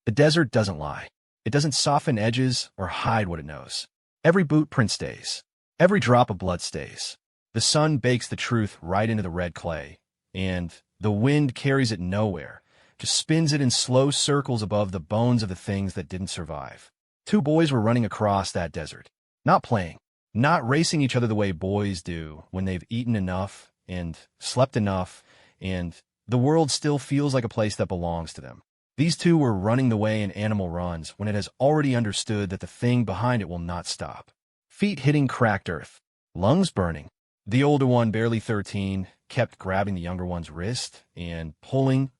The desert doesn't lie. It doesn't soften edges or hide what it knows. Every boot print stays. Every drop of blood stays. The sun bakes the truth right into the red clay, and the wind carries it nowhere, just spins it in slow circles above the bones of the things that didn't survive. Two boys were running across that desert, not playing, not racing each other the way boys do when they've eaten enough and slept enough, and the world still feels like a place that belongs to them. These two were running the way an animal runs when it has already understood that the thing behind it will not stop. Feet hitting cracked earth, lungs burning. The older one, barely 13, kept grabbing the younger one's wrist and pulling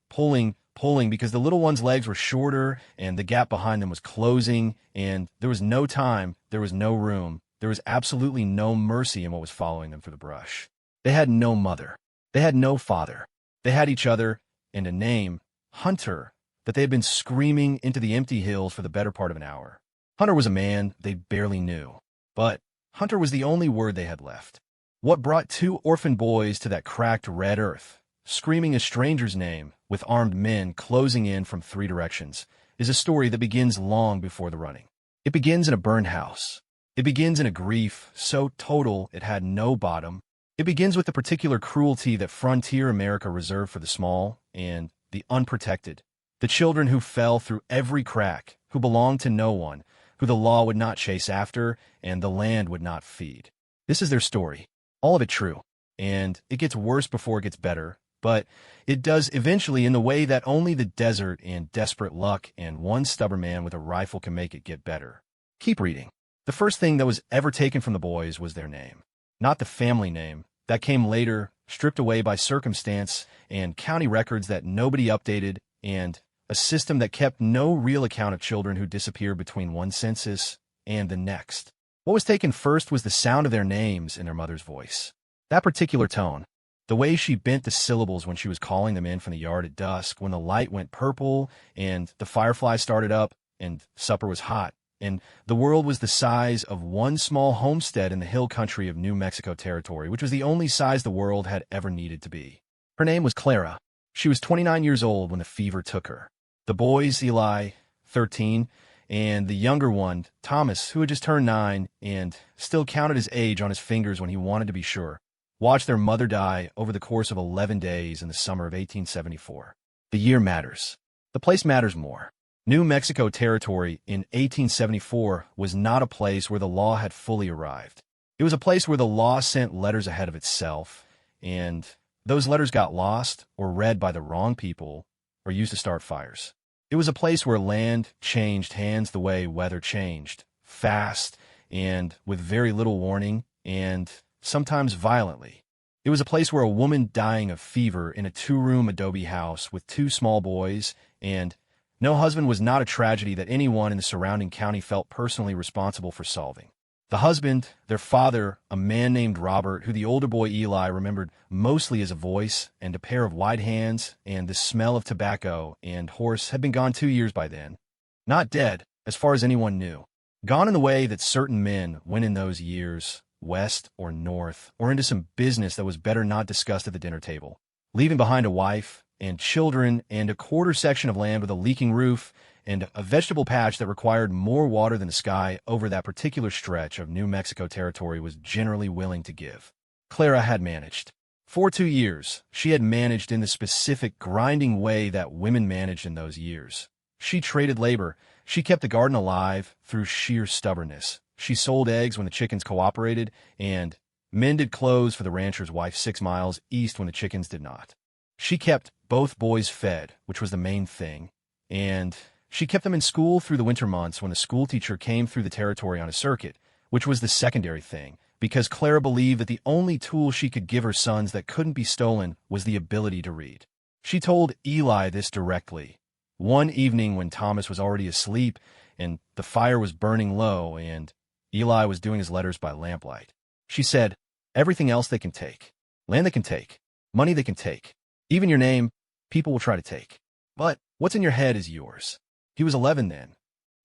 because the little one's legs were shorter and the gap behind them was closing, and there was no time, there was no room, there was absolutely no mercy in what was following them through the brush. They had no mother. They had no father. They had each other and a name, Hunter, that they had been screaming into the empty hills for the better part of an hour. Hunter was a man they barely knew, but Hunter was the only word they had left. What brought two orphaned boys to that cracked red earth, screaming a stranger's name with armed men closing in from three directions, is a story that begins long before the running. It begins in a burned house. It begins in a grief so total it had no bottom. It begins with the particular cruelty that frontier America reserved for the small and the unprotected, the children who fell through every crack, who belonged to no one, who the law would not chase after and the land would not feed. This is their story, all of it true, and it gets worse before it gets better, but it does eventually in the way that only the desert and desperate luck and one stubborn man with a rifle can make it get better. Keep reading. The first thing that was ever taken from the boys was their name, not the family name. That came later, stripped away by circumstance and county records that nobody updated, and a system that kept no real account of children who disappeared between one census and the next. What was taken first was the sound of their names in their mother's voice. That particular tone, the way she bent the syllables when she was calling them in from the yard at dusk, when the light went purple and the fireflies started up and supper was hot, and the world was the size of one small homestead in the hill country of New Mexico territory, which was the only size the world had ever needed to be. Her name was Clara. She was 29 years old when the fever took her. The boys, Eli, 13, and the younger one, Thomas, who had just turned 9 and still counted his age on his fingers when he wanted to be sure, watched their mother die over the course of 11 days in the summer of 1874. The year matters. The place matters more. New Mexico territory in 1874 was not a place where the law had fully arrived. It was a place where the law sent letters ahead of itself, and those letters got lost or read by the wrong people or used to start fires. It was a place where land changed hands the way weather changed, fast and with very little warning, and sometimes violently. It was a place where a woman dying of fever in a 2-room adobe house with 2 small boys and no husband was not a tragedy that anyone in the surrounding county felt personally responsible for solving. The husband, their father, a man named Robert, who the older boy Eli remembered mostly as a voice and a pair of white hands and the smell of tobacco and horse, had been gone 2 years by then. Not dead, as far as anyone knew. Gone in the way that certain men went in those years, west or north, or into some business that was better not discussed at the dinner table, leaving behind a wife and children and a quarter section of land with a leaking roof and a vegetable patch that required more water than the sky over that particular stretch of New Mexico territory was generally willing to give. Clara had managed. For 2 years, she had managed in the specific grinding way that women managed in those years. She traded labor. She kept the garden alive through sheer stubbornness. She sold eggs when the chickens cooperated and mended clothes for the rancher's wife 6 miles east when the chickens did not. She kept both boys fed, which was the main thing, and she kept them in school through the winter months when the schoolteacher came through the territory on a circuit, which was the secondary thing, because Clara believed that the only tool she could give her sons that couldn't be stolen was the ability to read. She told Eli this directly. One evening when Thomas was already asleep and the fire was burning low and Eli was doing his letters by lamplight, she said, "Everything else they can take. Land they can take. Money they can take. Even your name, people will try to take. But what's in your head is yours." He was 11 then.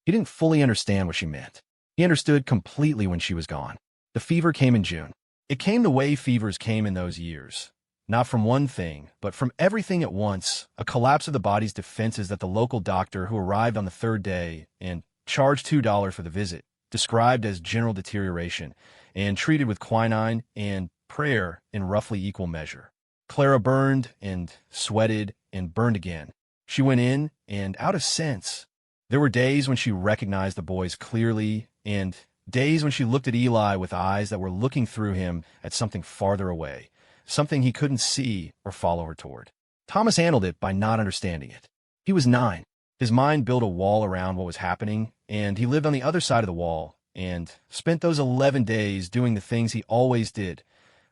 He didn't fully understand what she meant. He understood completely when she was gone. The fever came in June. It came the way fevers came in those years. Not from one thing, but from everything at once, a collapse of the body's defenses that the local doctor who arrived on the third day and charged $2 for the visit, described as general deterioration, and treated with quinine and prayer in roughly equal measure. Clara burned and sweated and burned again. She went in and out of sense. There were days when she recognized the boys clearly, and days when she looked at Eli with eyes that were looking through him at something farther away, something he couldn't see or follow her toward. Thomas handled it by not understanding it. He was 9. His mind built a wall around what was happening, and he lived on the other side of the wall and spent those 11 days doing the things he always did,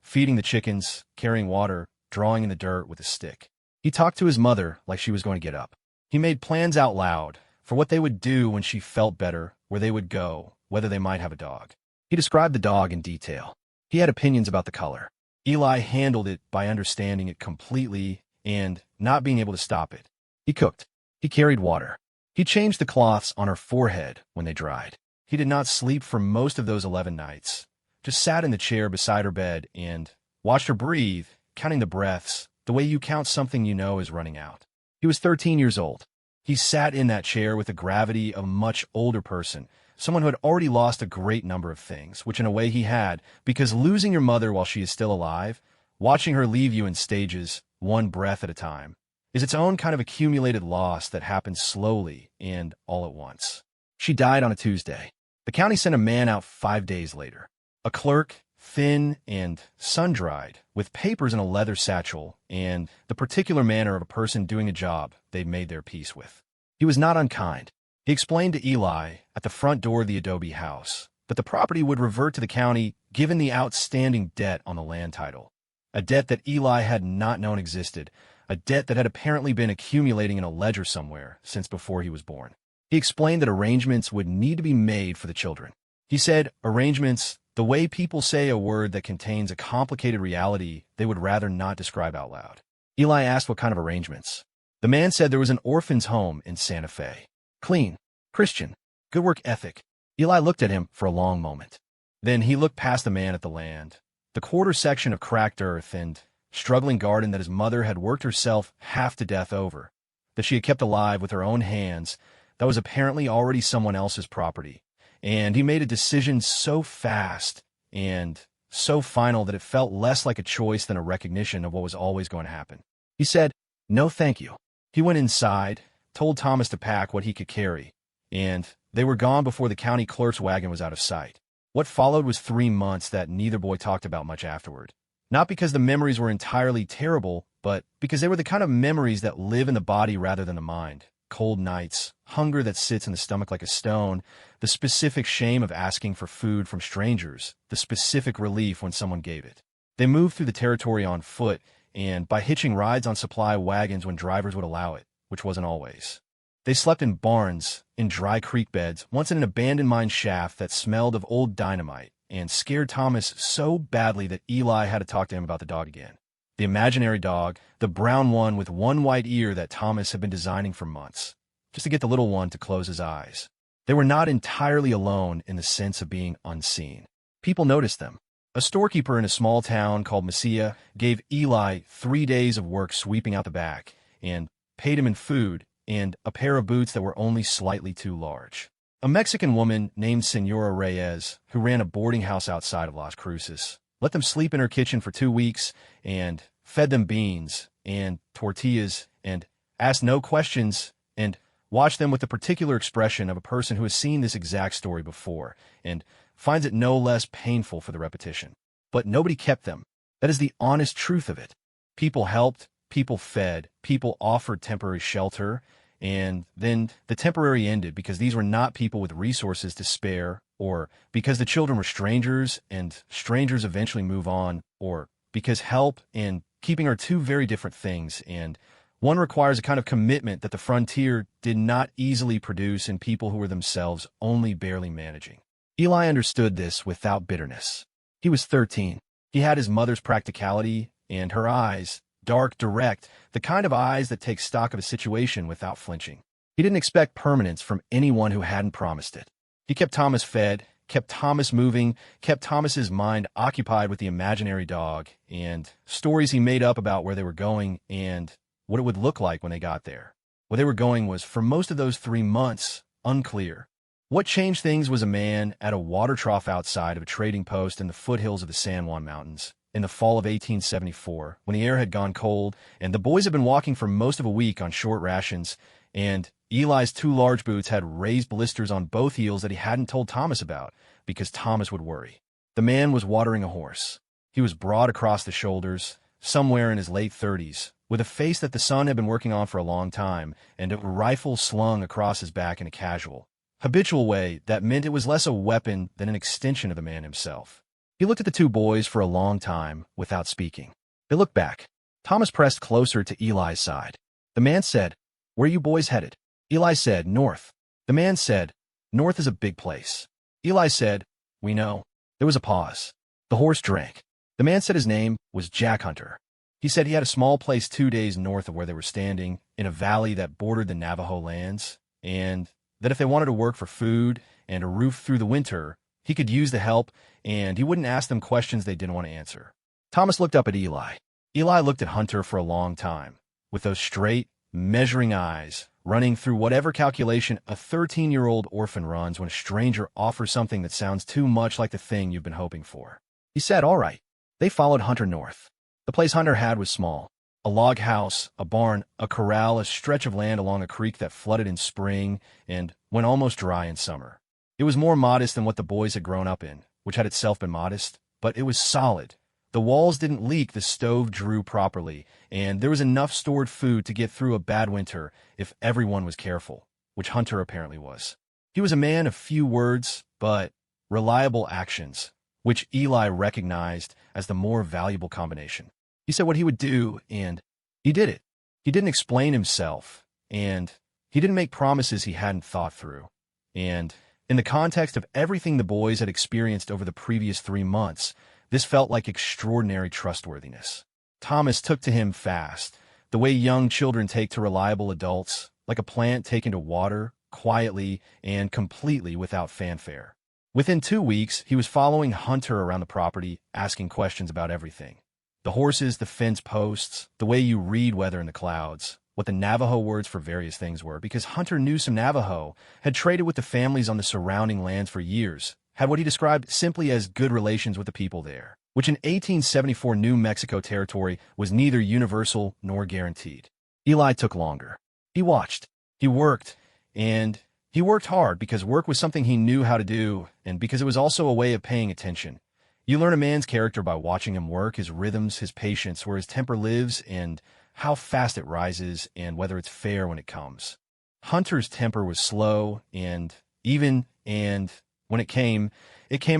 feeding the chickens, carrying water, drawing in the dirt with a stick. He talked to his mother like she was going to get up. He made plans out loud for what they would do when she felt better, where they would go, whether they might have a dog. He described the dog in detail. He had opinions about the color. Eli handled it by understanding it completely and not being able to stop it. He cooked. He carried water. He changed the cloths on her forehead when they dried. He did not sleep for most of those 11 nights, just sat in the chair beside her bed and watched her breathe, counting the breaths, the way you count something you know is running out. He was 13 years old. He sat in that chair with the gravity of a much older person, someone who had already lost a great number of things, which in a way he had, because losing your mother while she is still alive, watching her leave you in stages, one breath at a time, is its own kind of accumulated loss that happens slowly and all at once. She died on a Tuesday. The county sent a man out 5 days later. A clerk, thin and sun-dried, with papers in a leather satchel and the particular manner of a person doing a job they'd made their peace with. He was not unkind. He explained to Eli at the front door of the adobe house that the property would revert to the county given the outstanding debt on the land title, a debt that Eli had not known existed, a debt that had apparently been accumulating in a ledger somewhere since before he was born. He explained that arrangements would need to be made for the children. He said arrangements, the way people say a word that contains a complicated reality they would rather not describe out loud. Eli asked what kind of arrangements. The man said there was an orphan's home in Santa Fe. Clean, Christian, good work ethic. Eli looked at him for a long moment. Then he looked past the man at the land, the quarter section of cracked earth and struggling garden that his mother had worked herself half to death over, that she had kept alive with her own hands, that was apparently already someone else's property. And he made a decision so fast and so final that it felt less like a choice than a recognition of what was always going to happen. He said, "No, thank you." He went inside, told Thomas to pack what he could carry, and they were gone before the county clerk's wagon was out of sight. What followed was 3 months that neither boy talked about much afterward. Not because the memories were entirely terrible, but because they were the kind of memories that live in the body rather than the mind. Cold nights, hunger that sits in the stomach like a stone, the specific shame of asking for food from strangers, the specific relief when someone gave it. They moved through the territory on foot and by hitching rides on supply wagons when drivers would allow it, which wasn't always. They slept in barns, in dry creek beds, once in an abandoned mine shaft that smelled of old dynamite, and scared Thomas so badly that Eli had to talk to him about the dog again. The imaginary dog, the brown one with one white ear that Thomas had been designing for months, just to get the little one to close his eyes. They were not entirely alone in the sense of being unseen. People noticed them. A storekeeper in a small town called Mesilla gave Eli 3 days of work sweeping out the back and paid him in food and a pair of boots that were only slightly too large. A Mexican woman named Senora Reyes, who ran a boarding house outside of Las Cruces, let them sleep in her kitchen for 2 weeks and fed them beans and tortillas and asked no questions and watched them with the particular expression of a person who has seen this exact story before and finds it no less painful for the repetition. But nobody kept them. That is the honest truth of it. People helped, people fed, people offered temporary shelter, and then the temporary ended because these were not people with resources to spare, or because the children were strangers and strangers eventually move on, or because help and keeping are two very different things, and one requires a kind of commitment that the frontier did not easily produce in people who were themselves only barely managing. Eli understood this without bitterness. He was 13. He had his mother's practicality and her eyes, dark, direct, the kind of eyes that take stock of a situation without flinching. He didn't expect permanence from anyone who hadn't promised it. He kept Thomas fed, kept Thomas moving, kept Thomas's mind occupied with the imaginary dog and stories he made up about where they were going and what it would look like when they got there. Where they were going was, for most of those 3 months, unclear. What changed things was a man at a water trough outside of a trading post in the foothills of the San Juan Mountains in the fall of 1874, when the air had gone cold and the boys had been walking for most of a week on short rations, and Eli's 2 large boots had raised blisters on both heels that he hadn't told Thomas about, because Thomas would worry. The man was watering a horse. He was broad across the shoulders, somewhere in his late 30s, with a face that the son had been working on for a long time, and a rifle slung across his back in a casual, habitual way that meant it was less a weapon than an extension of the man himself. He looked at the 2 boys for a long time without speaking. They looked back. Thomas pressed closer to Eli's side. The man said, "Where are you boys headed?" Eli said, "North." The man said, "North is a big place." Eli said, "We know." There was a pause. The horse drank. The man said his name was Jack Hunter. He said he had a small place 2 days north of where they were standing, in a valley that bordered the Navajo lands, and that if they wanted to work for food and a roof through the winter, he could use the help, and he wouldn't ask them questions they didn't want to answer. Thomas looked up at Eli. Eli looked at Hunter for a long time, with those straight, measuring eyes, running through whatever calculation a 13-year-old orphan runs when a stranger offers something that sounds too much like the thing you've been hoping for. He said, "All right." They followed Hunter north. The place Hunter had was small. A log house, a barn, a corral, a stretch of land along a creek that flooded in spring and went almost dry in summer. It was more modest than what the boys had grown up in, which had itself been modest, but it was solid. The walls didn't leak, the stove drew properly, and there was enough stored food to get through a bad winter if everyone was careful, which Hunter apparently was. He was a man of few words, but reliable actions, which Eli recognized as the more valuable combination. He said what he would do, and he did it. He didn't explain himself, and he didn't make promises he hadn't thought through. And in the context of everything the boys had experienced over the previous 3 months, this felt like extraordinary trustworthiness. Thomas took to him fast, the way young children take to reliable adults, like a plant taken to water, quietly and completely without fanfare. Within 2 weeks, he was following Hunter around the property, asking questions about everything. The horses, the fence posts, the way you read weather in the clouds, what the Navajo words for various things were, because Hunter knew some Navajo, had traded with the families on the surrounding lands for years, had what he described simply as good relations with the people there, which in 1874 New Mexico territory was neither universal nor guaranteed. Eli took longer. He watched. He worked. And he worked hard because work was something he knew how to do, and because it was also a way of paying attention. You learn a man's character by watching him work, his rhythms, his patience, where his temper lives, and how fast it rises, and whether it's fair when it comes. Hunter's temper was slow and even, and when it came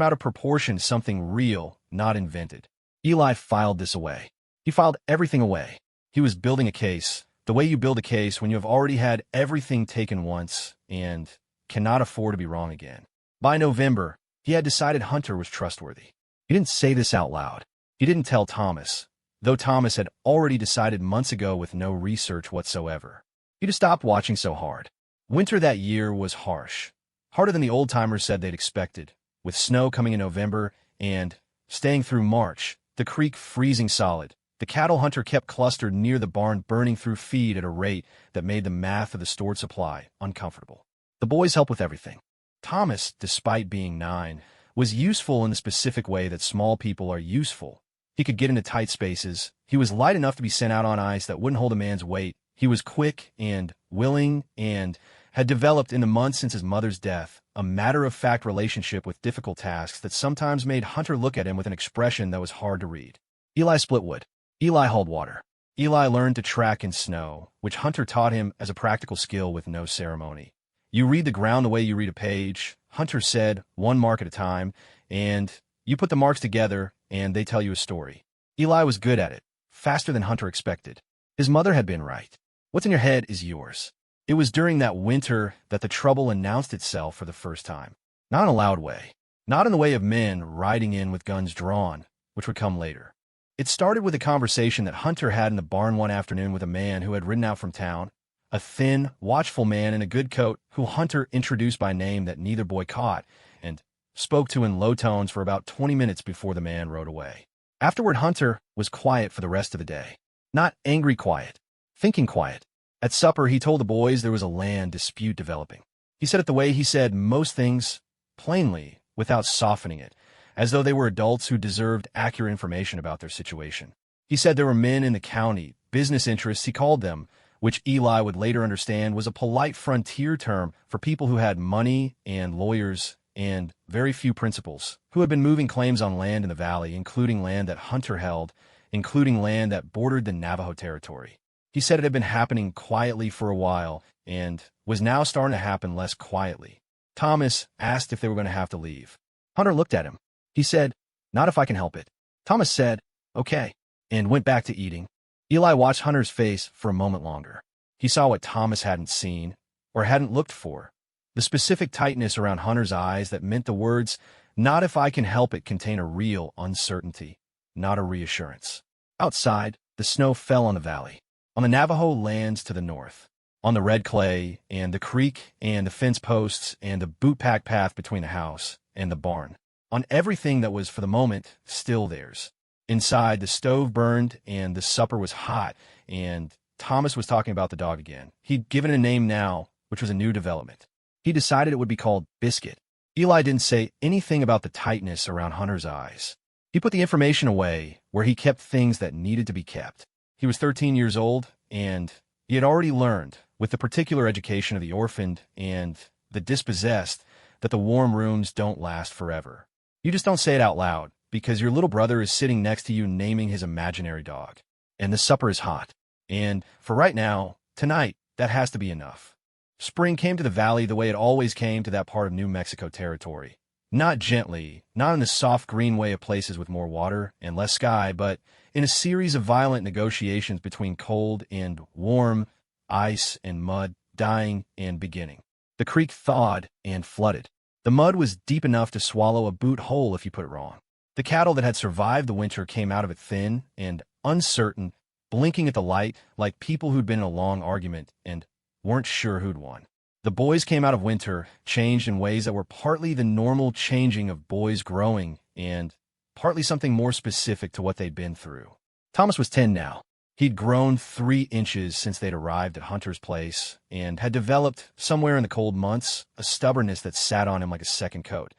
out of proportion, something real, not invented. Eli filed this away. He filed everything away. He was building a case, the way you build a case when you have already had everything taken once and cannot afford to be wrong again. By November, he had decided Hunter was trustworthy. He didn't say this out loud. He didn't tell Thomas, though Thomas had already decided months ago with no research whatsoever. He'd stopped watching so hard. Winter that year was harsh, harder than the old-timers said they'd expected, with snow coming in November and staying through March, the creek freezing solid. The cattle Hunter kept clustered near the barn burning through feed at a rate that made the math of the stored supply uncomfortable. The boys helped with everything. Thomas, despite being 9, was useful in the specific way that small people are useful. He could get into tight spaces. He was light enough to be sent out on ice that wouldn't hold a man's weight. He was quick and willing and had developed in the months since his mother's death a matter-of-fact relationship with difficult tasks that sometimes made Hunter look at him with an expression that was hard to read. Eli split wood. Eli hauled water. Eli learned to track in snow, which Hunter taught him as a practical skill with no ceremony. You read the ground the way you read a page, Hunter said, one mark at a time, and you put the marks together, and they tell you a story. Eli was good at it, faster than Hunter expected. His mother had been right. What's in your head is yours. It was during that winter that the trouble announced itself for the first time. Not in a loud way. Not in the way of men riding in with guns drawn, which would come later. It started with a conversation that Hunter had in the barn one afternoon with a man who had ridden out from town, a thin, watchful man in a good coat who Hunter introduced by name that neither boy caught, and spoke to in low tones for about 20 minutes before the man rode away. Afterward, Hunter was quiet for the rest of the day. Not angry quiet, thinking quiet. At supper, he told the boys there was a land dispute developing. He said it the way he said most things, plainly, without softening it, as though they were adults who deserved accurate information about their situation. He said there were men in the county, business interests he called them, which Eli would later understand was a polite frontier term for people who had money and lawyers and very few principles, who had been moving claims on land in the valley, including land that Hunter held, including land that bordered the Navajo territory. He said it had been happening quietly for a while and was now starting to happen less quietly. Thomas asked if they were going to have to leave. Hunter looked at him. He said, "Not if I can help it." Thomas said, "Okay," and went back to eating. Eli watched Hunter's face for a moment longer. He saw what Thomas hadn't seen, or hadn't looked for. The specific tightness around Hunter's eyes that meant the words, "Not if I can help it," contain a real uncertainty, not a reassurance. Outside, the snow fell on the valley, on the Navajo lands to the north, on the red clay, and the creek, and the fence posts, and the boot-pack path between the house and the barn, on everything that was, for the moment, still theirs. Inside, the stove burned, and the supper was hot, and Thomas was talking about the dog again. He'd given it a name now, which was a new development. He decided it would be called Biscuit. Eli didn't say anything about the tightness around Hunter's eyes. He put the information away where he kept things that needed to be kept. He was 13 years old, and he had already learned, with the particular education of the orphaned and the dispossessed, that the warm rooms don't last forever. You just don't say it out loud, because your little brother is sitting next to you naming his imaginary dog. And the supper is hot. And for right now, tonight, that has to be enough. Spring came to the valley the way it always came to that part of New Mexico territory. Not gently, not in the soft green way of places with more water and less sky, but in a series of violent negotiations between cold and warm, ice and mud, dying and beginning. The creek thawed and flooded. The mud was deep enough to swallow a boot whole if you put it wrong. The cattle that had survived the winter came out of it thin and uncertain, blinking at the light like people who'd been in a long argument and weren't sure who'd won. The boys came out of winter, changed in ways that were partly the normal changing of boys growing and partly something more specific to what they'd been through. Thomas was 10 now. He'd grown 3 inches since they'd arrived at Hunter's place and had developed, somewhere in the cold months, a stubbornness that sat on him like a second coat.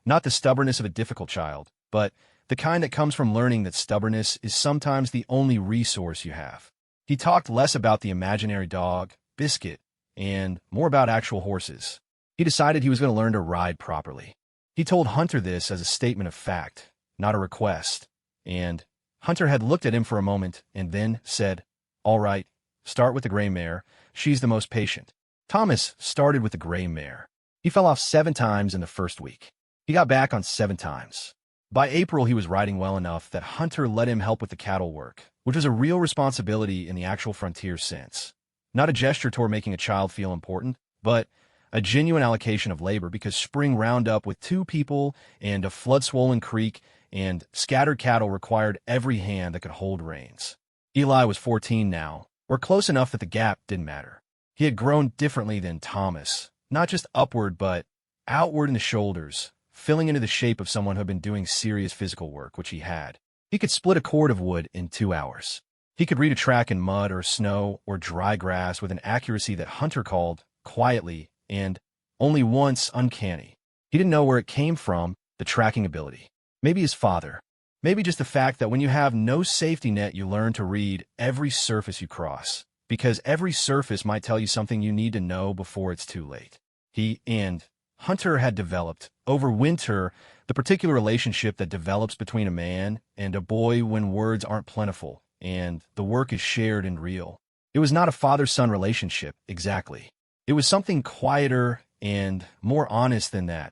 Not the stubbornness of a difficult child, but the kind that comes from learning that stubbornness is sometimes the only resource you have. He talked less about the imaginary dog, Biscuit, and more about actual horses. He decided he was going to learn to ride properly. He told Hunter this as a statement of fact, not a request, and Hunter had looked at him for a moment and then said, "All right, start with the gray mare. She's the most patient." Thomas started with the gray mare. He fell off 7 times in the first week. He got back on 7 times. By April, he was riding well enough that Hunter let him help with the cattle work, which was a real responsibility in the actual frontier sense. Not a gesture toward making a child feel important, but a genuine allocation of labor because spring roundup with 2 people and a flood-swollen creek and scattered cattle required every hand that could hold reins. Eli was 14 now, or close enough that the gap didn't matter. He had grown differently than Thomas, not just upward but outward in the shoulders, filling into the shape of someone who had been doing serious physical work, which he had. He could split a cord of wood in 2 hours. He could read a track in mud or snow or dry grass with an accuracy that Hunter called, quietly, and only once uncanny. He didn't know where it came from, the tracking ability. Maybe his father. Maybe just the fact that when you have no safety net, you learn to read every surface you cross, because every surface might tell you something you need to know before it's too late. He and Hunter had developed, over winter, the particular relationship that develops between a man and a boy when words aren't plentiful and the work is shared and real. It was not a father-son relationship, exactly. It was something quieter and more honest than that.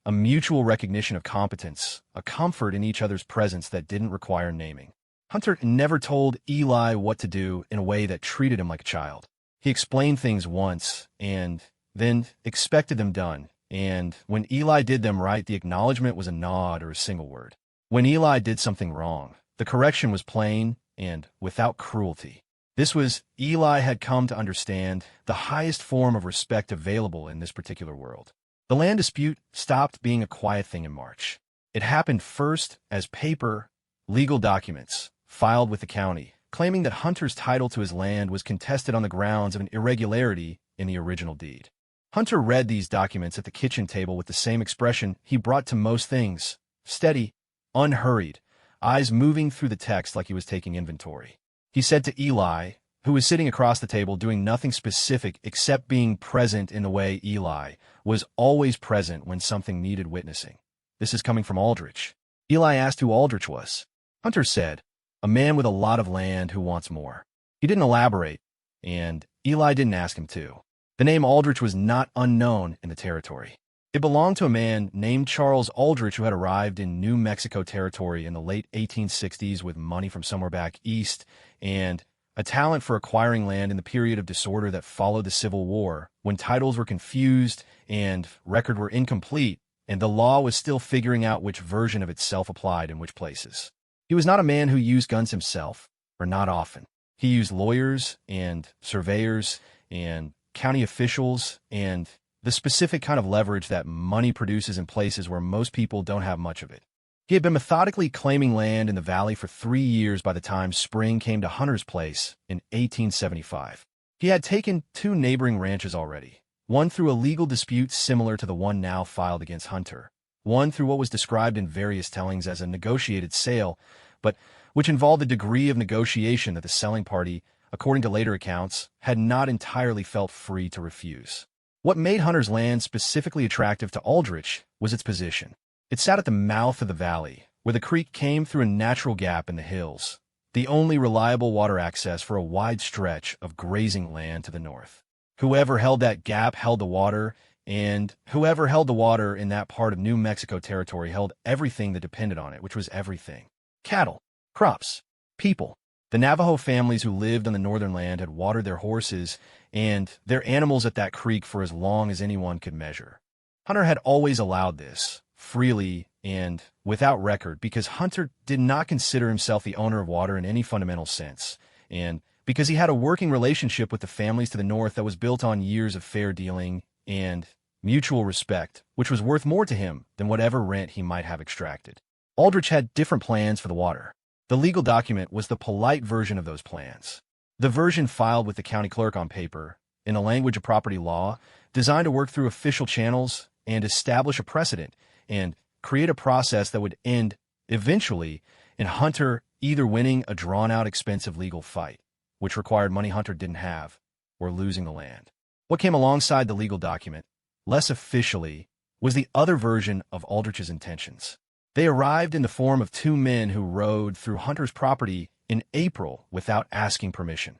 A mutual recognition of competence, a comfort in each other's presence that didn't require naming. Hunter never told Eli what to do in a way that treated him like a child. He explained things once and then expected them done, and when Eli did them right, the acknowledgement was a nod or a single word. When Eli did something wrong, the correction was plain and without cruelty. This was, Eli had come to understand, the highest form of respect available in this particular world. The land dispute stopped being a quiet thing in March. It happened first as paper, legal documents filed with the county, claiming that Hunter's title to his land was contested on the grounds of an irregularity in the original deed. Hunter read these documents at the kitchen table with the same expression he brought to most things, steady, unhurried, eyes moving through the text like he was taking inventory. He said to Eli, who was sitting across the table doing nothing specific except being present in the way Eli was always present when something needed witnessing. "This is coming from Aldrich." Eli asked who Aldrich was. Hunter said, "A man with a lot of land who wants more." He didn't elaborate, and Eli didn't ask him to. The name Aldrich was not unknown in the territory. It belonged to a man named Charles Aldrich who had arrived in New Mexico territory in the late 1860s with money from somewhere back east and a talent for acquiring land in the period of disorder that followed the Civil War, when titles were confused and records were incomplete, and the law was still figuring out which version of itself applied in which places. He was not a man who used guns himself, or not often. He used lawyers and surveyors and county officials and the specific kind of leverage that money produces in places where most people don't have much of it. He had been methodically claiming land in the valley for 3 years by the time spring came to Hunter's place in 1875. He had taken 2 neighboring ranches already, one through a legal dispute similar to the one now filed against Hunter, one through what was described in various tellings as a negotiated sale, but which involved a degree of negotiation that the selling party, according to later accounts, had not entirely felt free to refuse. What made Hunter's land specifically attractive to Aldrich was its position. It sat at the mouth of the valley, where the creek came through a natural gap in the hills, the only reliable water access for a wide stretch of grazing land to the north. Whoever held that gap held the water, and whoever held the water in that part of New Mexico territory held everything that depended on it, which was everything. Cattle, crops, people. The Navajo families who lived on the northern land had watered their horses and their animals at that creek for as long as anyone could measure. Hunter had always allowed this, freely and without record, because Hunter did not consider himself the owner of water in any fundamental sense, and because he had a working relationship with the families to the north that was built on years of fair dealing and mutual respect, which was worth more to him than whatever rent he might have extracted. Aldrich had different plans for the water. The legal document was the polite version of those plans. The version filed with the county clerk on paper, in the language of property law, designed to work through official channels and establish a precedent and create a process that would end, eventually, in Hunter either winning a drawn-out expensive legal fight, which required money Hunter didn't have, or losing the land. What came alongside the legal document, less officially, was the other version of Aldrich's intentions. They arrived in the form of 2 men who rode through Hunter's property in April without asking permission,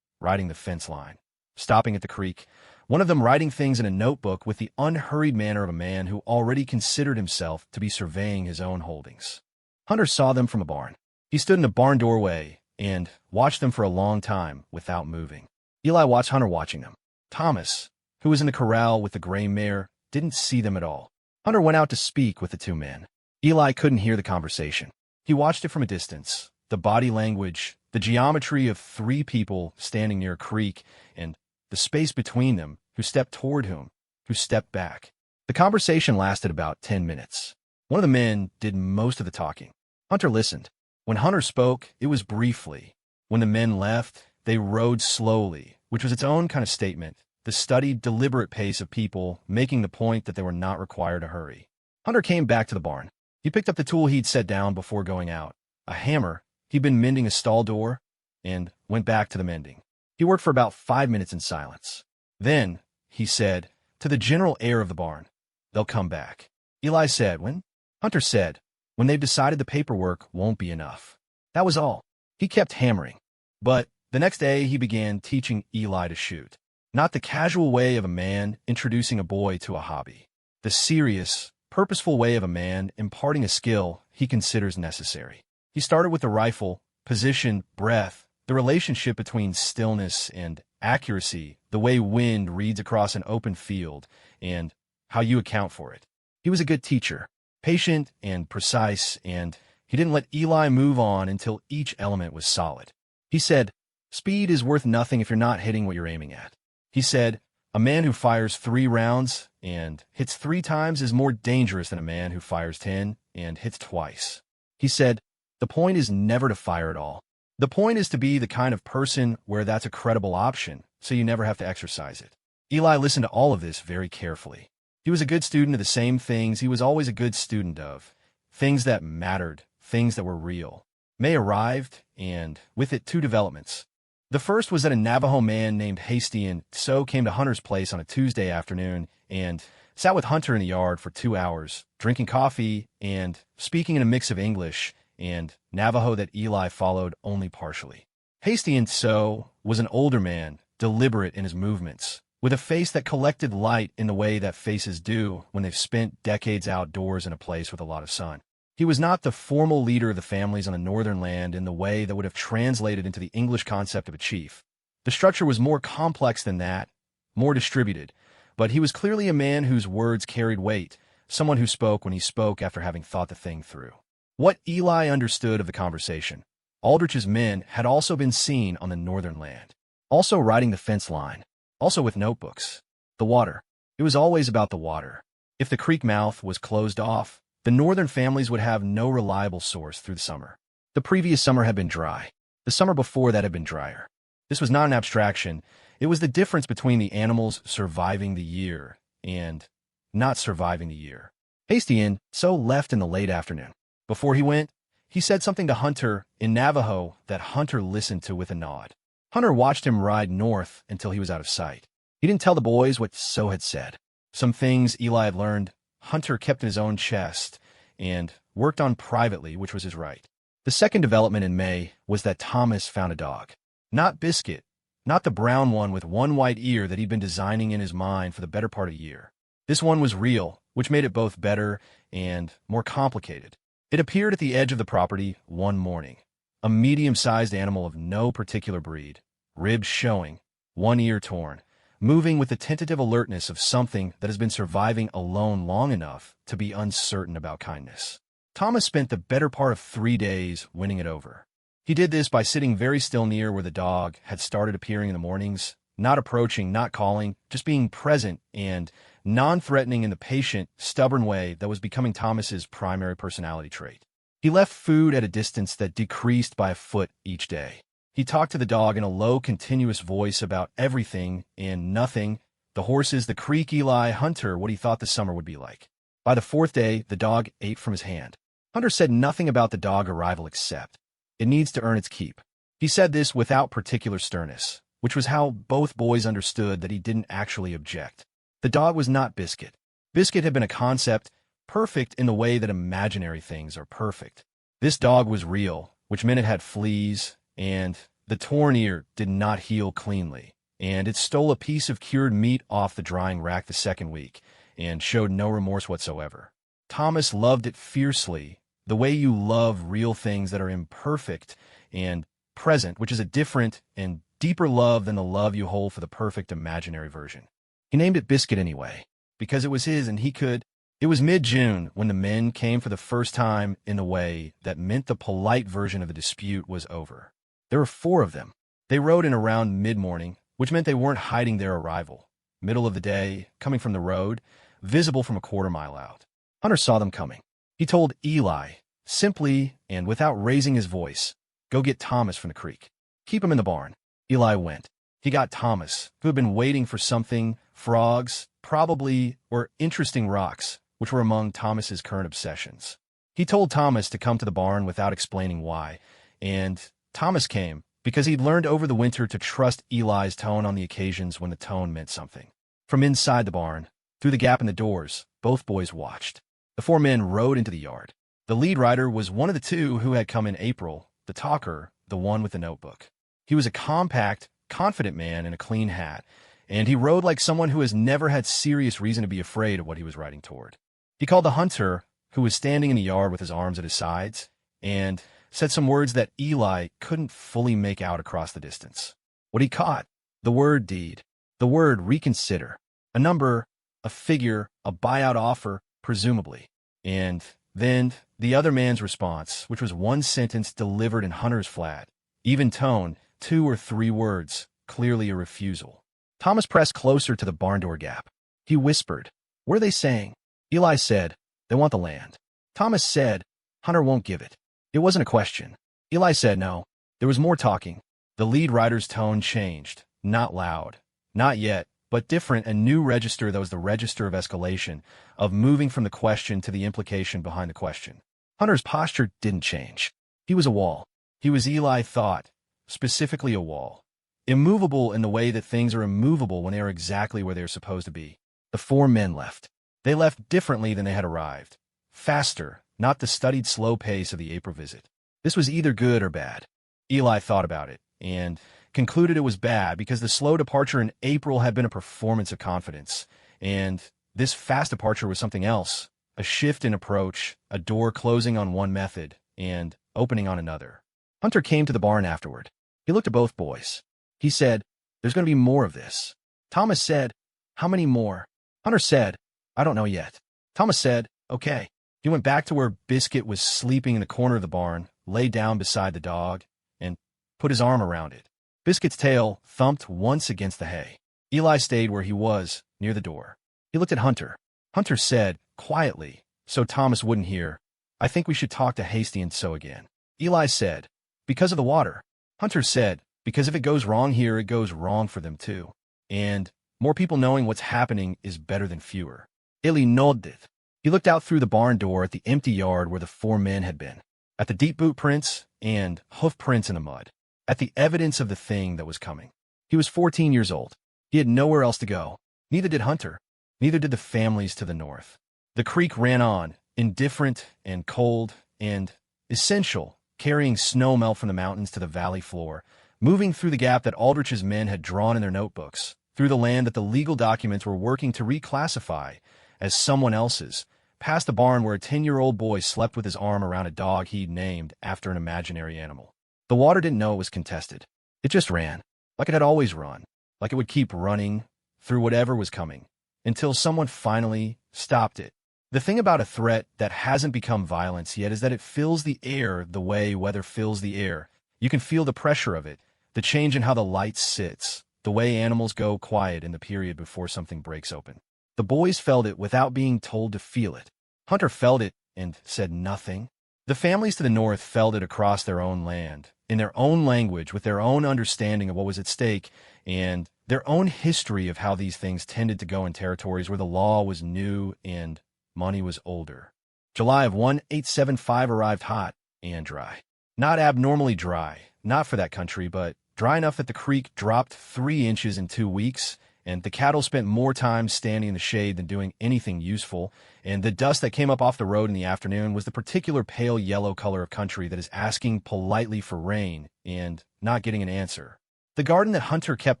riding the fence line, stopping at the creek, one of them writing things in a notebook with the unhurried manner of a man who already considered himself to be surveying his own holdings. Hunter saw them from a barn. He stood in a barn doorway and watched them for a long time without moving. Eli watched Hunter watching them. Thomas, who was in the corral with the gray mare, didn't see them at all. Hunter went out to speak with the 2 men. Eli couldn't hear the conversation. He watched it from a distance, the body language, the geometry of 3 people standing near a creek, and the space between them, who stepped toward whom, who stepped back. The conversation lasted about 10 minutes. One of the men did most of the talking. Hunter listened. When Hunter spoke, it was briefly. When the men left, they rode slowly, which was its own kind of statement, the studied, deliberate pace of people making the point that they were not required to hurry. Hunter came back to the barn. He picked up the tool he'd set down before going out, a hammer. He'd been mending a stall door, and went back to the mending. He worked for about 5 minutes in silence. Then, he said, to the general air of the barn, "They'll come back." Eli said, "When?" Hunter said, "When they've decided the paperwork won't be enough." That was all. He kept hammering. But the next day he began teaching Eli to shoot. Not the casual way of a man introducing a boy to a hobby. The serious, purposeful way of a man imparting a skill he considers necessary. He started with the rifle, position, breath, the relationship between stillness and accuracy, the way wind reads across an open field, and how you account for it. He was a good teacher, patient and precise, and he didn't let Eli move on until each element was solid. He said, "Speed is worth nothing if you're not hitting what you're aiming at." He said, A man who fires 3 rounds and hits 3 times is more dangerous than a man who fires 10 and hits twice. He said, the point is never to fire at all. The point is to be the kind of person where that's a credible option, so you never have to exercise it. Eli listened to all of this very carefully. He was a good student of the same things he was always a good student of. Things that mattered, things that were real. May arrived, and with it 2 developments. The first was that a Navajo man named Hastian So came to Hunter's place on a Tuesday afternoon and sat with Hunter in the yard for 2 hours, drinking coffee and speaking in a mix of English and Navajo that Eli followed only partially. Hastian So was an older man, deliberate in his movements, with a face that collected light in the way that faces do when they've spent decades outdoors in a place with a lot of sun. He was not the formal leader of the families on the northern land in the way that would have translated into the English concept of a chief. The structure was more complex than that, more distributed, but he was clearly a man whose words carried weight, someone who spoke when he spoke after having thought the thing through. What Eli understood of the conversation, Aldrich's men had also been seen on the northern land, also riding the fence line, also with notebooks. The water. It was always about the water. If the creek mouth was closed off, the northern families would have no reliable source through the summer. The previous summer had been dry. The summer before that had been drier. This was not an abstraction. It was the difference between the animals surviving the year and not surviving the year. Hastian So left in the late afternoon. Before he went, he said something to Hunter in Navajo that Hunter listened to with a nod. Hunter watched him ride north until he was out of sight. He didn't tell the boys what So had said. Some things Eli had learned, Hunter kept in his own chest and worked on privately, which was his right. The second development in May was that Thomas found a dog. Not Biscuit, not the brown one with one white ear that he'd been designing in his mind for the better part of a year. This one was real, which made it both better and more complicated. It appeared at the edge of the property one morning. A medium-sized animal of no particular breed, ribs showing, one ear torn, moving with the tentative alertness of something that has been surviving alone long enough to be uncertain about kindness. Thomas spent the better part of 3 days winning it over. He did this by sitting very still near where the dog had started appearing in the mornings, not approaching, not calling, just being present and non-threatening in the patient, stubborn way that was becoming Thomas's primary personality trait. He left food at a distance that decreased by a foot each day. He talked to the dog in a low, continuous voice about everything and nothing, the horses, the creek, Eli, Hunter, what he thought the summer would be like. By the 4th day, the dog ate from his hand. Hunter said nothing about the dog arrival except, it needs to earn its keep. He said this without particular sternness, which was how both boys understood that he didn't actually object. The dog was not Biscuit. Biscuit had been a concept, perfect in the way that imaginary things are perfect. This dog was real, which meant it had fleas, and the torn ear did not heal cleanly, and it stole a piece of cured meat off the drying rack the second week, and showed no remorse whatsoever. Thomas loved it fiercely, the way you love real things that are imperfect and present, which is a different and deeper love than the love you hold for the perfect imaginary version. He named it Biscuit anyway, because it was his and he could. It was mid-June when the men came for the first time in the way that meant the polite version of the dispute was over. There were 4 of them. They rode in around mid-morning, which meant they weren't hiding their arrival. Middle of the day, coming from the road, visible from a quarter-mile out. Hunter saw them coming. He told Eli, simply and without raising his voice, go get Thomas from the creek. Keep him in the barn. Eli went. He got Thomas, who had been waiting for something, frogs, probably, or interesting rocks, which were among Thomas's current obsessions. He told Thomas to come to the barn without explaining why, and Thomas came because he'd learned over the winter to trust Eli's tone on the occasions when the tone meant something. From inside the barn, through the gap in the doors, both boys watched. The 4 men rode into the yard. The lead rider was one of the 2 who had come in April, the talker, the one with the notebook. He was a compact, confident man in a clean hat, and he rode like someone who has never had serious reason to be afraid of what he was riding toward. He called the hunter, who was standing in the yard with his arms at his sides, and said some words that Eli couldn't fully make out across the distance. What he caught, the word deed, the word reconsider, a number, a figure, a buyout offer, presumably, and then the other man's response, which was one sentence delivered in Hunter's flat, even tone, 2 or 3 words, clearly a refusal. Thomas pressed closer to the barn door gap. He whispered, "What are they saying?" Eli said, "They want the land." Thomas said, "Hunter won't give it." It wasn't a question. Eli said no. There was more talking. The lead writer's tone changed. Not loud. Not yet, but different, a new register that was the register of escalation, of moving from the question to the implication behind the question. Hunter's posture didn't change. He was a wall. He was, Eli thought, specifically a wall. Immovable in the way that things are immovable when they are exactly where they are supposed to be. The four men left. They left differently than they had arrived. Faster, not the studied slow pace of the April visit. This was either good or bad. Eli thought about it, and concluded it was bad because the slow departure in April had been a performance of confidence, and this fast departure was something else, a shift in approach, a door closing on one method and opening on another. Hunter came to the barn afterward. He looked at both boys. He said, "There's going to be more of this." Thomas said, "How many more?" Hunter said, "I don't know yet." Thomas said, "Okay." He went back to where Biscuit was sleeping in the corner of the barn, lay down beside the dog, and put his arm around it. Biscuit's tail thumped once against the hay. Eli stayed where he was, near the door. He looked at Hunter. Hunter said, quietly, so Thomas wouldn't hear, "I think we should talk to Hasty and so again." Eli said, "Because of the water." Hunter said, "Because if it goes wrong here, it goes wrong for them too. And more people knowing what's happening is better than fewer." Eli nodded. He looked out through the barn door at the empty yard where the four men had been, at the deep boot prints and hoof prints in the mud, at the evidence of the thing that was coming. He was 14 years old. He had nowhere else to go. Neither did Hunter. Neither did the families to the north. The creek ran on, indifferent and cold and essential, carrying snow melt from the mountains to the valley floor, moving through the gap that Aldrich's men had drawn in their notebooks, through the land that the legal documents were working to reclassify as someone else's, past the barn where a 10-year-old boy slept with his arm around a dog he'd named after an imaginary animal. The water didn't know it was contested. It just ran, like it had always run, like it would keep running through whatever was coming, until someone finally stopped it. The thing about a threat that hasn't become violence yet is that it fills the air the way weather fills the air. You can feel the pressure of it, the change in how the light sits, the way animals go quiet in the period before something breaks open. The boys felt it without being told to feel it. Hunter felt it and said nothing. The families to the north felt it across their own land, in their own language, with their own understanding of what was at stake, and their own history of how these things tended to go in territories where the law was new and money was older. July of 1875 arrived hot and dry. Not abnormally dry, not for that country, but dry enough that the creek dropped 3 inches in 2 weeks, and the cattle spent more time standing in the shade than doing anything useful, and the dust that came up off the road in the afternoon was the particular pale yellow color of country that is asking politely for rain and not getting an answer. The garden that Hunter kept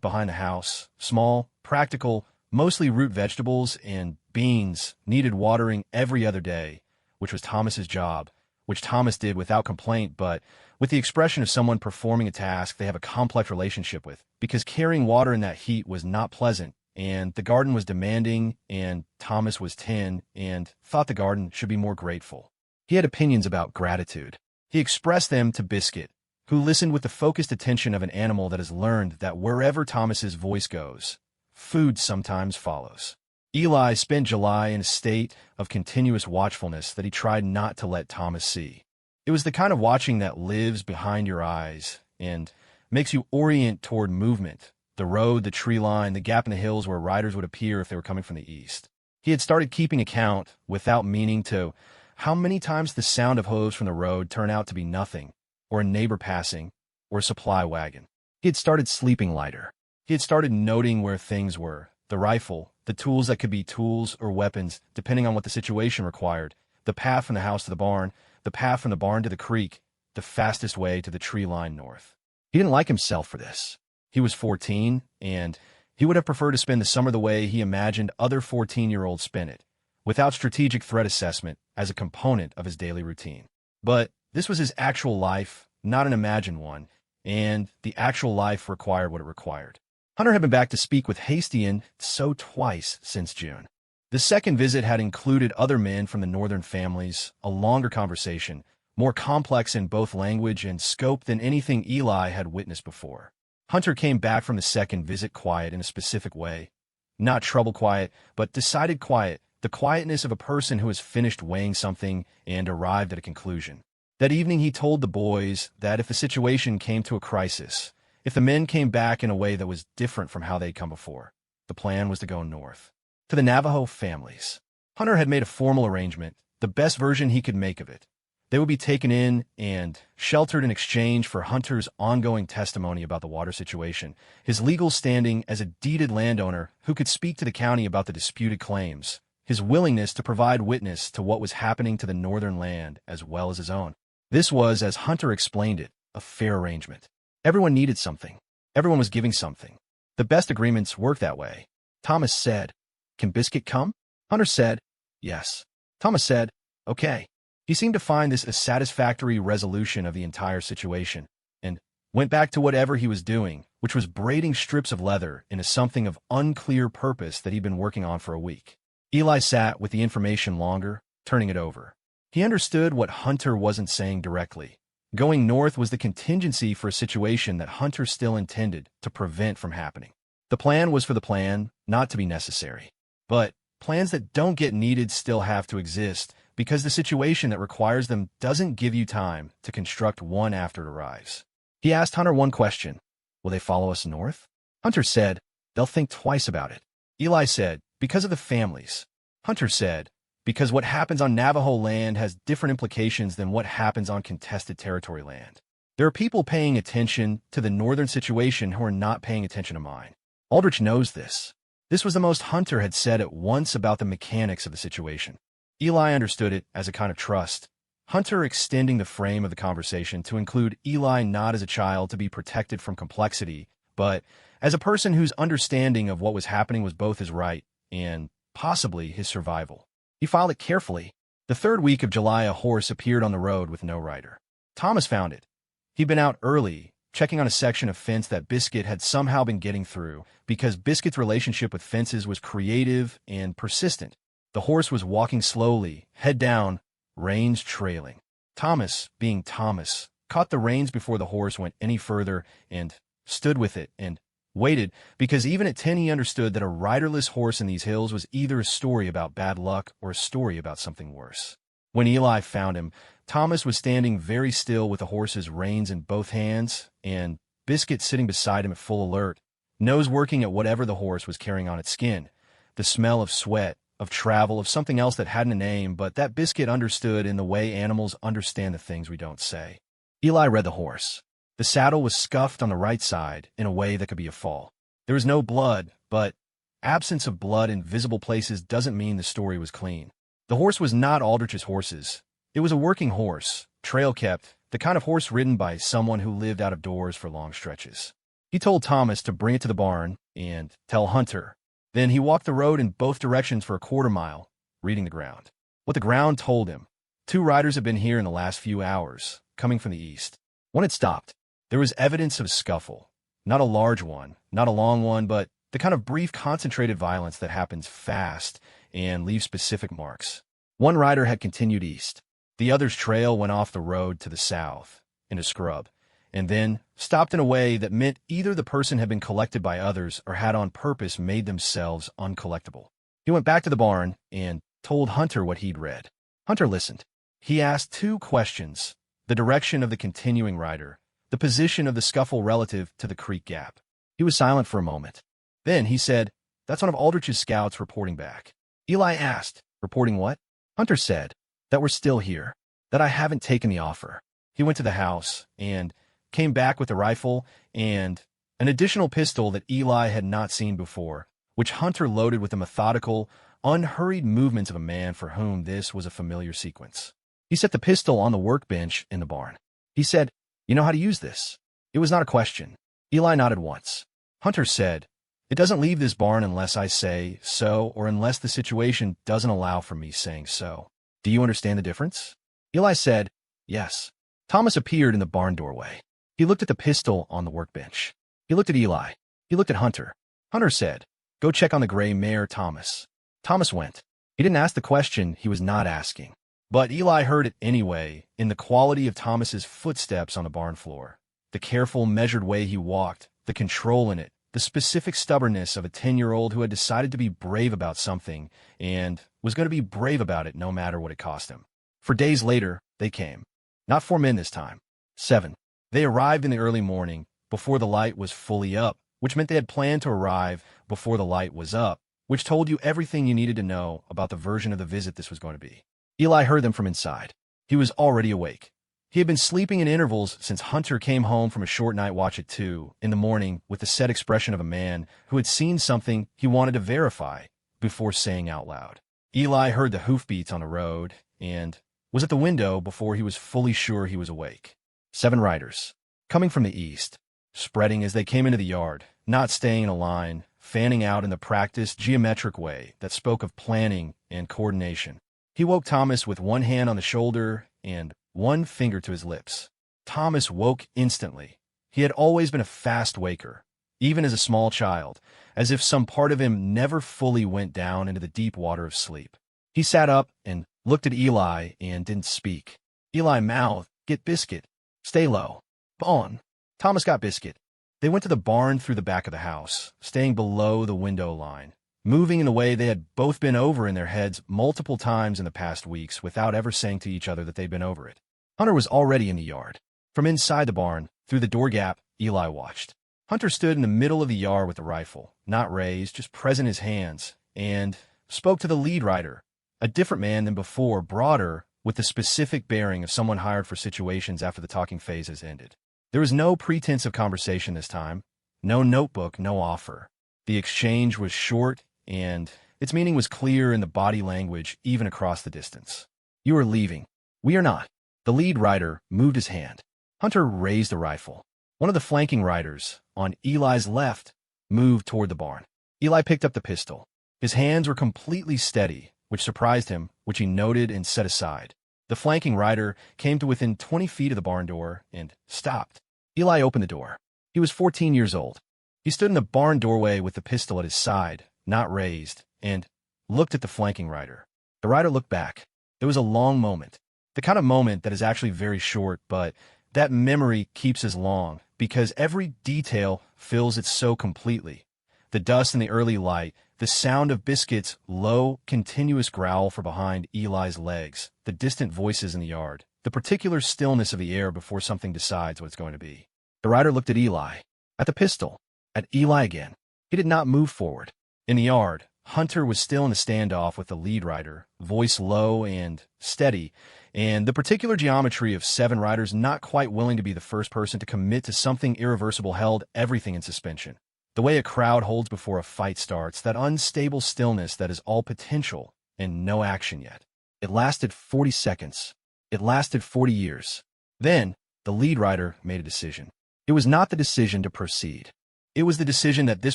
behind the house, small, practical, mostly root vegetables and beans, needed watering every other day, which was Thomas's job, which Thomas did without complaint, but with the expression of someone performing a task they have a complex relationship with, because carrying water in that heat was not pleasant, and the garden was demanding, and Thomas was 10, and thought the garden should be more grateful. He had opinions about gratitude. He expressed them to Biscuit, who listened with the focused attention of an animal that has learned that wherever Thomas's voice goes, food sometimes follows. Eli spent July in a state of continuous watchfulness that he tried not to let Thomas see. It was the kind of watching that lives behind your eyes and makes you orient toward movement, the road, the tree line, the gap in the hills where riders would appear if they were coming from the east. He had started keeping account, without meaning to, how many times the sound of hooves from the road turned out to be nothing, or a neighbor passing, or a supply wagon. He had started sleeping lighter. He had started noting where things were, the rifle, the tools that could be tools or weapons, depending on what the situation required, the path from the house to the barn, the path from the barn to the creek, the fastest way to the tree line north. He didn't like himself for this. He was 14, and he would have preferred to spend the summer the way he imagined other 14-year-olds spent it, without strategic threat assessment as a component of his daily routine. But this was his actual life, not an imagined one, and the actual life required what it required. Hunter had been back to speak with Hasty and so twice since June. The second visit had included other men from the northern families, a longer conversation, more complex in both language and scope than anything Eli had witnessed before. Hunter came back from the second visit quiet in a specific way. Not trouble quiet, but decided quiet, the quietness of a person who has finished weighing something and arrived at a conclusion. That evening he told the boys that if the situation came to a crisis, if the men came back in a way that was different from how they'd come before, the plan was to go north. To the Navajo families, Hunter had made a formal arrangement, the best version he could make of it. They would be taken in and sheltered in exchange for Hunter's ongoing testimony about the water situation, his legal standing as a deeded landowner who could speak to the county about the disputed claims, his willingness to provide witness to what was happening to the northern land as well as his own. This was, as Hunter explained it, a fair arrangement. Everyone needed something. Everyone was giving something. The best agreements work that way. Thomas said, "Can Biscuit come?" Hunter said, "Yes." Thomas said, "Okay." He seemed to find this a satisfactory resolution of the entire situation, and went back to whatever he was doing, which was braiding strips of leather into something of unclear purpose that he'd been working on for a week. Eli sat with the information longer, turning it over. He understood what Hunter wasn't saying directly. Going north was the contingency for a situation that Hunter still intended to prevent from happening. The plan was for the plan not to be necessary. But plans that don't get needed still have to exist, because the situation that requires them doesn't give you time to construct one after it arrives. He asked Hunter one question: "Will they follow us north?" Hunter said, "They'll think twice about it." Eli said, "Because of the families." Hunter said, "Because what happens on Navajo land has different implications than what happens on contested territory land. There are people paying attention to the northern situation who are not paying attention to mine. Aldrich knows this." This was the most Hunter had said at once about the mechanics of the situation. Eli understood it as a kind of trust. Hunter extending the frame of the conversation to include Eli not as a child to be protected from complexity, but as a person whose understanding of what was happening was both his right and, possibly, his survival. He filed it carefully. The third week of July, a horse appeared on the road with no rider. Thomas found it. He'd been out early, checking on a section of fence that Biscuit had somehow been getting through, because Biscuit's relationship with fences was creative and persistent. The horse was walking slowly, head down, reins trailing. Thomas, being Thomas, caught the reins before the horse went any further and stood with it and waited, because even at 10 he understood that a riderless horse in these hills was either a story about bad luck or a story about something worse. When Eli found him, Thomas was standing very still with the horse's reins in both hands, and Biscuit sitting beside him at full alert, nose working at whatever the horse was carrying on its skin. The smell of sweat, of travel, of something else that hadn't a name, but that Biscuit understood in the way animals understand the things we don't say. Eli read the horse. The saddle was scuffed on the right side in a way that could be a fall. There was no blood, but absence of blood in visible places doesn't mean the story was clean. The horse was not Aldrich's horses. It was a working horse, trail-kept, the kind of horse ridden by someone who lived out of doors for long stretches. He told Thomas to bring it to the barn and tell Hunter. Then he walked the road in both directions for a quarter-mile, reading the ground. What the ground told him: 2 riders had been here in the last few hours, coming from the east. One had stopped. There was evidence of a scuffle. Not a large one, not a long one, but the kind of brief, concentrated violence that happens fast and leaves specific marks. One rider had continued east. The other's trail went off the road to the south, in a scrub, and then stopped in a way that meant either the person had been collected by others or had on purpose made themselves uncollectible. He went back to the barn and told Hunter what he'd read. Hunter listened. He asked 2 questions: the direction of the continuing rider, the position of the scuffle relative to the creek gap. He was silent for a moment. Then he said, "That's one of Aldrich's scouts reporting back." Eli asked, "Reporting what?" Hunter said, "That we're still here, that I haven't taken the offer." He went to the house and came back with a rifle and an additional pistol that Eli had not seen before, which Hunter loaded with the methodical, unhurried movements of a man for whom this was a familiar sequence. He set the pistol on the workbench in the barn. He said, "You know how to use this?" It was not a question. Eli nodded once. Hunter said, "It doesn't leave this barn unless I say so, or unless the situation doesn't allow for me saying so. Do you understand the difference?" Eli said, "Yes." Thomas appeared in the barn doorway. He looked at the pistol on the workbench. He looked at Eli. He looked at Hunter. Hunter said, "Go check on the gray mare, Thomas." Thomas went. He didn't ask the question he was not asking. But Eli heard it anyway, in the quality of Thomas's footsteps on the barn floor, the careful, measured way he walked, the control in it, the specific stubbornness of a 10-year-old who had decided to be brave about something and was going to be brave about it no matter what it cost him. For days later, they came. Not 4 men this time. 7. They arrived in the early morning, before the light was fully up, which meant they had planned to arrive before the light was up, which told you everything you needed to know about the version of the visit this was going to be. Eli heard them from inside. He was already awake. He had been sleeping in intervals since Hunter came home from a short night watch at 2 in the morning with the set expression of a man who had seen something he wanted to verify before saying out loud. Eli heard the hoofbeats on the road and was at the window before he was fully sure he was awake. 7 riders, coming from the east, spreading as they came into the yard, not staying in a line, fanning out in the practiced, geometric way that spoke of planning and coordination. He woke Thomas with one hand on the shoulder and one finger to his lips. Thomas woke instantly. He had always been a fast waker, even as a small child, as if some part of him never fully went down into the deep water of sleep. He sat up and looked at Eli and didn't speak. Eli mouthed, "Get biscuit. Stay low. Bon." Thomas got biscuit. They went to the barn through the back of the house, staying below the window line, moving in the way they had both been over in their heads multiple times in the past weeks without ever saying to each other that they'd been over it. Hunter was already in the yard. From inside the barn, through the door gap, Eli watched. Hunter stood in the middle of the yard with the rifle, not raised, just present in his hands, and spoke to the lead rider, a different man than before, broader, with the specific bearing of someone hired for situations after the talking phase has ended. There was no pretense of conversation this time, no notebook, no offer. The exchange was short, and its meaning was clear in the body language even across the distance. "You are leaving. We are not." The lead rider moved his hand. Hunter raised the rifle. One of the flanking riders, on Eli's left, moved toward the barn. Eli picked up the pistol. His hands were completely steady, which surprised him, which he noted and set aside. The flanking rider came to within 20 feet of the barn door and stopped. Eli opened the door. He was 14 years old. He stood in the barn doorway with the pistol at his side, not raised, and looked at the flanking rider. The rider looked back. There was a long moment. The kind of moment that is actually very short, but that memory keeps as long because every detail fills it so completely. The dust in the early light, the sound of Biscuit's low, continuous growl from behind Eli's legs, the distant voices in the yard, the particular stillness of the air before something decides what it's going to be. The rider looked at Eli, at the pistol, at Eli again. He did not move forward. In the yard, Hunter was still in the standoff with the lead rider, voice low and steady, and the particular geometry of 7 riders not quite willing to be the first person to commit to something irreversible held everything in suspension. The way a crowd holds before a fight starts, that unstable stillness that is all potential and no action yet. It lasted 40 seconds. It lasted 40 years. Then, the lead rider made a decision. It was not the decision to proceed. It was the decision that this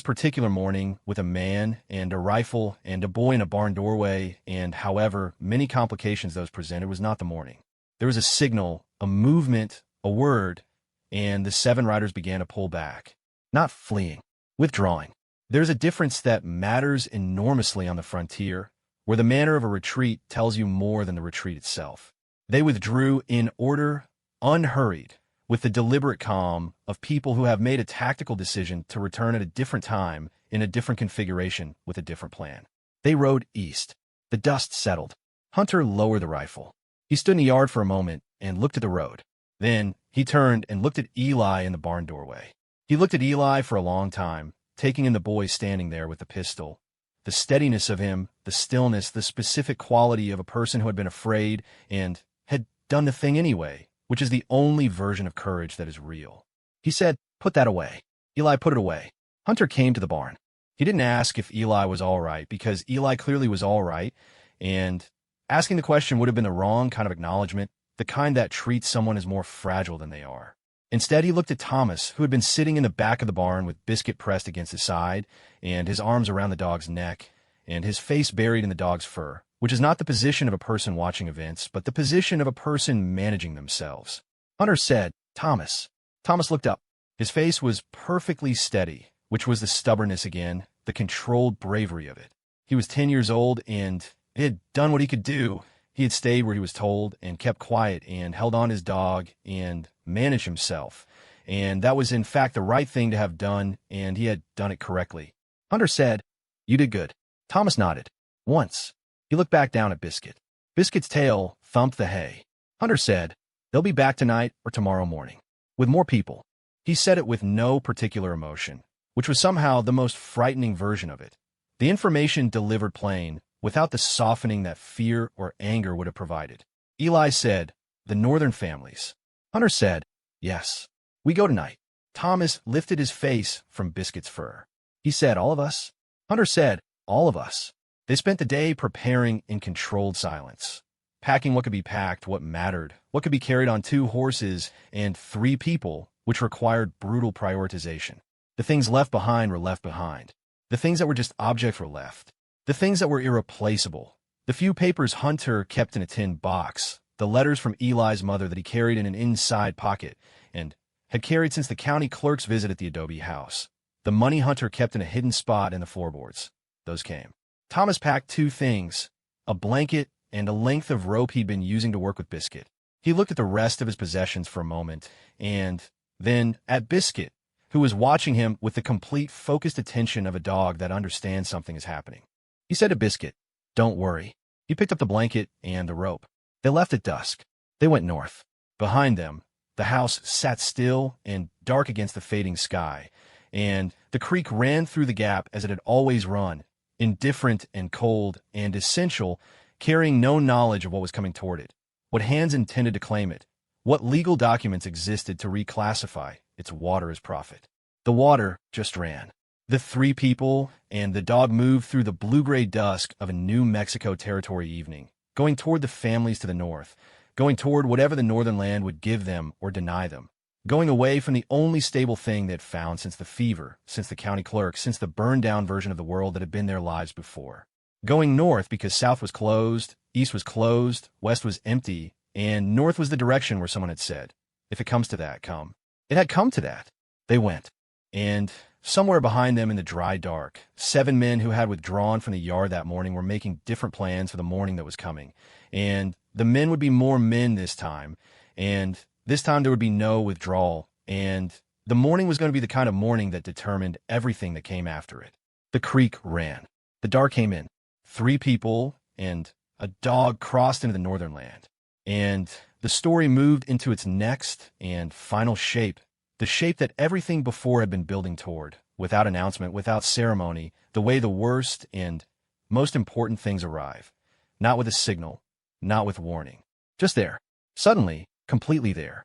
particular morning, with a man and a rifle and a boy in a barn doorway and however many complications those presented, was not the morning. There was a signal, a movement, a word, and the 7 riders began to pull back. Not fleeing, withdrawing. There's a difference that matters enormously on the frontier, where the manner of a retreat tells you more than the retreat itself. They withdrew in order, unhurried, with the deliberate calm of people who have made a tactical decision to return at a different time, in a different configuration, with a different plan. They rode east. The dust settled. Hunter lowered the rifle. He stood in the yard for a moment and looked at the road. Then he turned and looked at Eli in the barn doorway. He looked at Eli for a long time, taking in the boy standing there with the pistol. The steadiness of him, the stillness, the specific quality of a person who had been afraid and had done the thing anyway, which is the only version of courage that is real. He said, "Put that away." Eli put it away. Hunter came to the barn. He didn't ask if Eli was all right, because Eli clearly was all right, and asking the question would have been the wrong kind of acknowledgement, the kind that treats someone as more fragile than they are. Instead, he looked at Thomas, who had been sitting in the back of the barn with Biscuit pressed against his side, and his arms around the dog's neck, and his face buried in the dog's fur, which is not the position of a person watching events, but the position of a person managing themselves. Hunter said, "Thomas." Thomas looked up. His face was perfectly steady, which was the stubbornness again, the controlled bravery of it. He was 10 years old, and he had done what he could do. He had stayed where he was told, and kept quiet, and held on his dog, and managed himself, and that was in fact the right thing to have done, and he had done it correctly. Hunter said, "You did good." Thomas nodded. Once, he looked back down at Biscuit. Biscuit's tail thumped the hay. Hunter said, "They'll be back tonight or tomorrow morning. With more people." He said it with no particular emotion, which was somehow the most frightening version of it. The information delivered plain, without the softening that fear or anger would have provided. Eli said, "The northern families." Hunter said, "Yes. We go tonight." Thomas lifted his face from Biscuit's fur. He said, "All of us?" Hunter said, "All of us." They spent the day preparing in controlled silence, packing what could be packed, what mattered, what could be carried on 2 horses and 3 people, which required brutal prioritization. The things left behind were left behind. The things that were just objects were left. The things that were irreplaceable. The few papers Hunter kept in a tin box, the letters from Eli's mother that he carried in an inside pocket and had carried since the county clerk's visit at the adobe house. The money Hunter kept in a hidden spot in the floorboards. Those came. Thomas packed 2 things, a blanket and a length of rope he'd been using to work with Biscuit. He looked at the rest of his possessions for a moment, and then at Biscuit, who was watching him with the complete focused attention of a dog that understands something is happening. He said to Biscuit, "Don't worry." He picked up the blanket and the rope. They left at dusk. They went north. Behind them, the house sat still and dark against the fading sky, and the creek ran through the gap as it had always run, indifferent and cold and essential, carrying no knowledge of what was coming toward it, what hands intended to claim it, what legal documents existed to reclassify its water as profit. The water just ran. The 3 people and the dog moved through the blue-gray dusk of a New Mexico Territory evening, going toward the families to the north, going toward whatever the northern land would give them or deny them, going away from the only stable thing they'd found since the fever, since the county clerk, since the burned-down version of the world that had been their lives before. Going north because south was closed, east was closed, west was empty, and north was the direction where someone had said, "If it comes to that, come." It had come to that. They went. And somewhere behind them in the dry dark, 7 men who had withdrawn from the yard that morning were making different plans for the morning that was coming. And the men would be more men this time. And this time there would be no withdrawal. And the morning was going to be the kind of morning that determined everything that came after it. The creek ran. The dark came in. 3 people and a dog crossed into the northern land. And the story moved into its next and final shape, the shape that everything before had been building toward, without announcement, without ceremony, the way the worst and most important things arrive. Not with a signal, not with warning. Just there. Suddenly, completely there.